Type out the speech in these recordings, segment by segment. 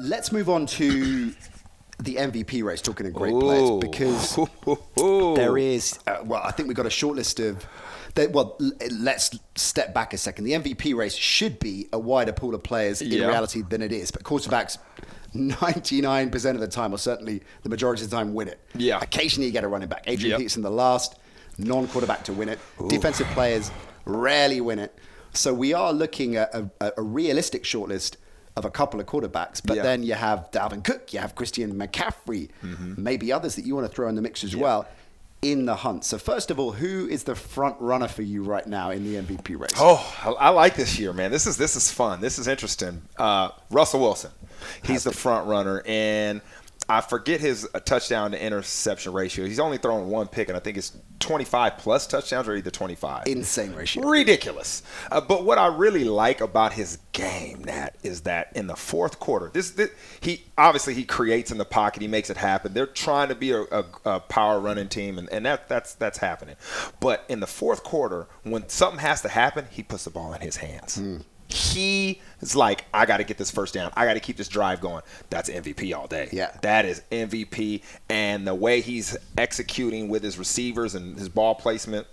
Let's move on to the MVP race, talking of great players, because there is, I think we've got a short list of, let's step back a second. The MVP race should be a wider pool of players in reality than it is, but quarterbacks 99% of the time, or certainly the majority of the time, win it. Yeah. Occasionally you get a running back. Adrian Peterson, the last non-quarterback to win it. Defensive players rarely win it. So we are looking at a realistic shortlist of a couple of quarterbacks, but then you have Dalvin Cook, you have Christian McCaffrey, maybe others that you want to throw in the mix as well in the hunt. So first of all, who is the front runner for you right now in the MVP race? Oh, I like this year, man. This is fun. This is interesting. Russell Wilson, he's the front runner, and I forget his touchdown to interception ratio. He's only thrown one pick, and I think it's 25 plus touchdowns or either 25. Insane ratio. Ridiculous. But what I really like about his game, Nat, is that in the fourth quarter, he creates in the pocket. He makes it happen. They're trying to be a power running team, and that's happening. But in the fourth quarter, when something has to happen, he puts the ball in his hands. He is like, I got to get this first down. I got to keep this drive going. That's MVP all day. Yeah. That is MVP. And the way he's executing with his receivers and his ball placement,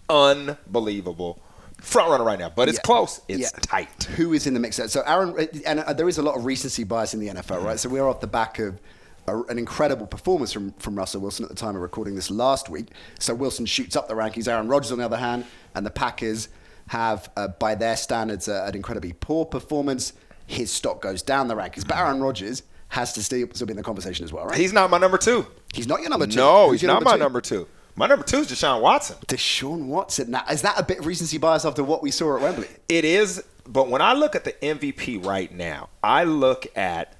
unbelievable. Front runner right now, but it's close. It's tight. Who is in the mix? So Aaron, and there is a lot of recency bias in the NFL, right? So we're off the back of an incredible performance from Russell Wilson at the time of recording this last week. So Wilson shoots up the rankings. Aaron Rodgers, on the other hand, and the Packers have, by their standards, an incredibly poor performance. His stock goes down the rankings. But Aaron Rodgers has to still be in the conversation as well, right? He's not my number two. He's not your number two? No, he's not my number two. My number two is Deshaun Watson. Deshaun Watson. Now, is that a bit of recency bias after what we saw at Wembley? It is, but when I look at the MVP right now, I look at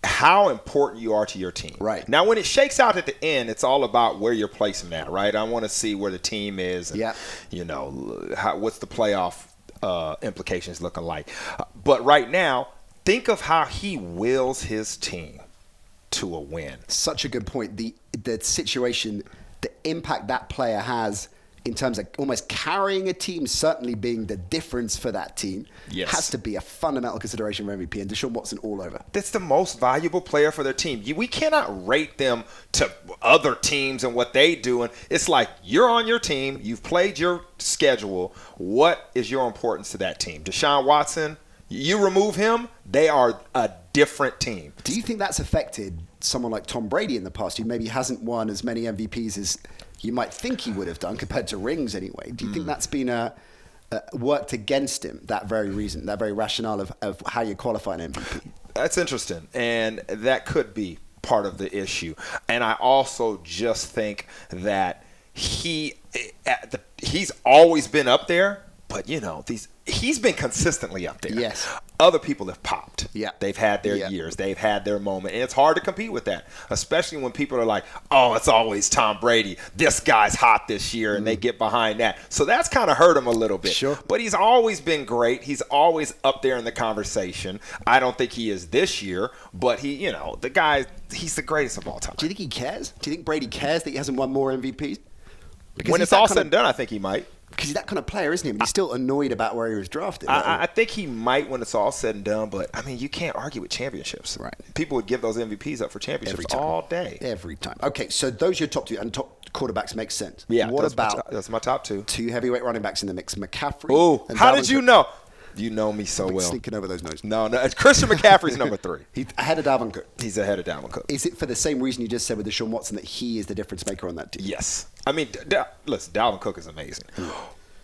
how important you are to your team. Right. Now, when it shakes out at the end, it's all about where you're placing that, right? I want to see where the team is and, what's the playoff implications looking like. But right now, think of how he wills his team to a win. Such a good point. The situation, the impact that player has in terms of almost carrying a team, certainly being the difference for that team, has to be a fundamental consideration for MVP, and Deshaun Watson all over. That's the most valuable player for their team. We cannot rate them to other teams and what they do. And it's like, you're on your team, you've played your schedule. What is your importance to that team? Deshaun Watson, you remove him, they are a different team. Do you think that's affected someone like Tom Brady in the past, who maybe hasn't won as many MVPs as you might think he would have done compared to rings anyway? Do you think that's been worked against him, that very reason, that very rationale of how you qualify an MVP? That's interesting, and that could be part of the issue. And I also just think that he's always been up there, but he's been consistently up there. Yes. Other people have popped. Yeah. They've had their years. They've had their moment. And it's hard to compete with that, especially when people are like, oh, it's always Tom Brady. This guy's hot this year, and they get behind that. So that's kind of hurt him a little bit. Sure. But he's always been great. He's always up there in the conversation. I don't think he is this year, but the guy, he's the greatest of all time. Do you think he cares? Do you think Brady cares that he hasn't won more MVPs? Because when it's all said and done, I think he might. Because he's that kind of player, isn't he? But he's still annoyed about where he was drafted. I think he might when it's all said and done, but, you can't argue with championships. Right. People would give those MVPs up for championships all day. Every time. Okay, so those are your top two, and top quarterbacks make sense. Yeah, what about that's my top two. Two heavyweight running backs in the mix, McCaffrey. Oh, how Dalvin did you Cook. know? You know me so well. Sneaking over those notes. No, Christian McCaffrey's number 3. He's ahead of Dalvin Cook. He's ahead of Dalvin Cook. Is it for the same reason you just said with Deshaun Watson, that he is the difference maker on that team? Yes. Listen, Dalvin Cook is amazing.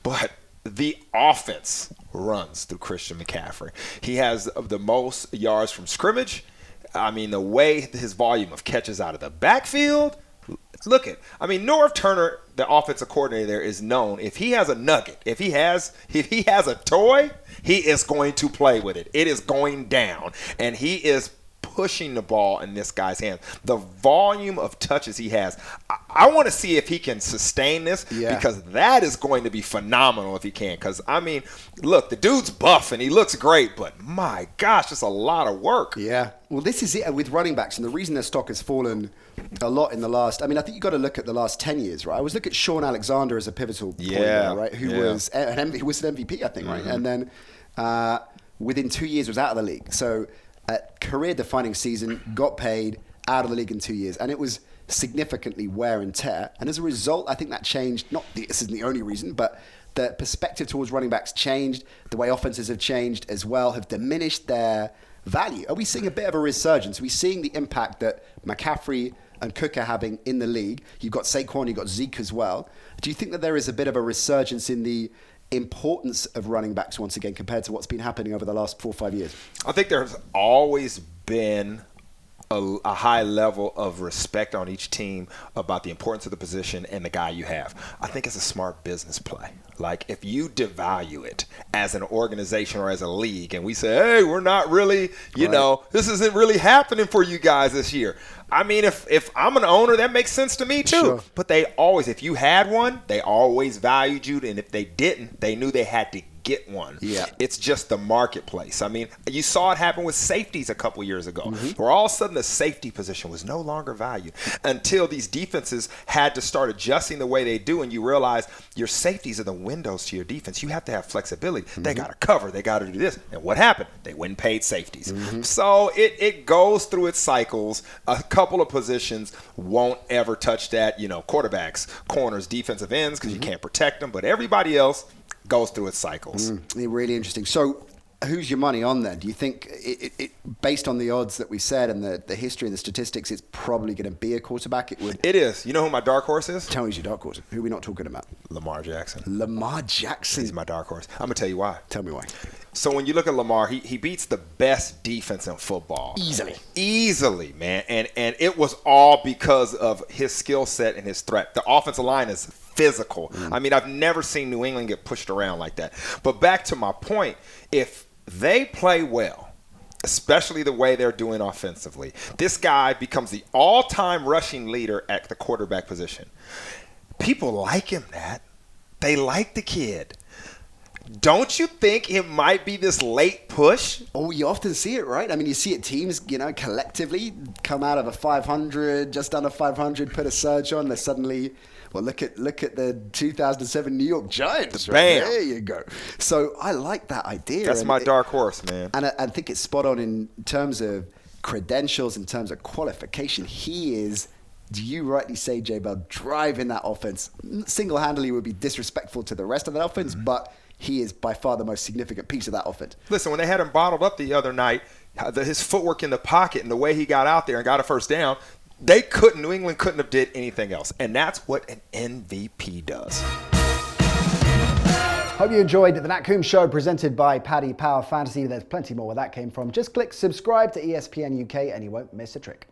But the offense runs through Christian McCaffrey. He has the most yards from scrimmage. The way his volume of catches out of the backfield. Look at, Norv Turner, the offensive coordinator there, is known. If he has a nugget, if he has a toy, he is going to play with it. It is going down, and he is pushing the ball in this guy's hands. The volume of touches he has, I want to see if he can sustain this, because that is going to be phenomenal if he can. Because, look, the dude's buff and he looks great, but my gosh, it's a lot of work. Yeah. Well, this is it with running backs, and the reason their stock has fallen a lot in the last, I think you've got to look at the last 10 years, right? I always look at Sean Alexander as a pivotal point there, right? Who was an MVP, I think, right? And then within 2 years was out of the league. So career-defining season, got paid, out of the league in 2 years. And it was significantly wear and tear. And as a result, I think that changed. This isn't the only reason, but the perspective towards running backs changed. The way offenses have changed as well, have diminished their value. Are we seeing a bit of a resurgence? Are we seeing the impact that McCaffrey and Cook are having in the league? You've got Saquon, you've got Zeke as well. Do you think that there is a bit of a resurgence in the importance of running backs once again compared to what's been happening over the last 4 or 5 years? I think there's always been a high level of respect on each team about the importance of the position and the guy you have. I think it's a smart business play. Like, if you devalue it as an organization or as a league, and we say, hey, we're not really, this isn't really happening for you guys this year. I mean, if I'm an owner, that makes sense to me too. Sure. But they always, if you had one, they always valued you. And if they didn't, they knew they had to get one. Yeah. It's just the marketplace. I mean, you saw it happen with safeties a couple years ago, where all of a sudden the safety position was no longer valued until these defenses had to start adjusting the way they do, and you realize your safeties are the windows to your defense. You have to have flexibility. They got to cover. They got to do this. And what happened? They went and paid safeties. So it goes through its cycles. A couple of positions won't ever touch that. Quarterbacks, corners, defensive ends, because you can't protect them. But everybody else goes through its cycles. Really interesting. So who's your money on then? Do you think, it based on the odds that we said and the history and the statistics, it's probably going to be a quarterback? It is. You know who my dark horse is? Tell me who's your dark horse. Who are we not talking about? Lamar Jackson. Lamar Jackson. He's my dark horse. I'm going to tell you why. Tell me why. So when you look at Lamar, he beats the best defense in football. Easily, man. And it was all because of his skill set and his threat. The offensive line is physical. I mean, I've never seen New England get pushed around like that. But back to my point, if they play well, especially the way they're doing offensively, this guy becomes the all-time rushing leader at the quarterback position. People like him, Nat. They like the kid. Don't you think it might be this late push? Oh, you often see it, right? I mean, you see it, teams, collectively come out of a 500, just under 500, put a surge on. They're suddenly, well, look at the 2007 New York Giants. Right? Bam. There you go. So I like that idea. That's my dark horse, man. And I think it's spot on in terms of credentials, in terms of qualification. He is, do you rightly say, J-Bell, driving that offense. Single-handedly would be disrespectful to the rest of that offense, but he is by far the most significant piece of that offense. Listen, when they had him bottled up the other night, his footwork in the pocket and the way he got out there and got a first down, New England couldn't have did anything else. And that's what an MVP does. Hope you enjoyed the Nat Coombs Show presented by Paddy Power Fantasy. There's plenty more where that came from. Just click subscribe to ESPN UK and you won't miss a trick.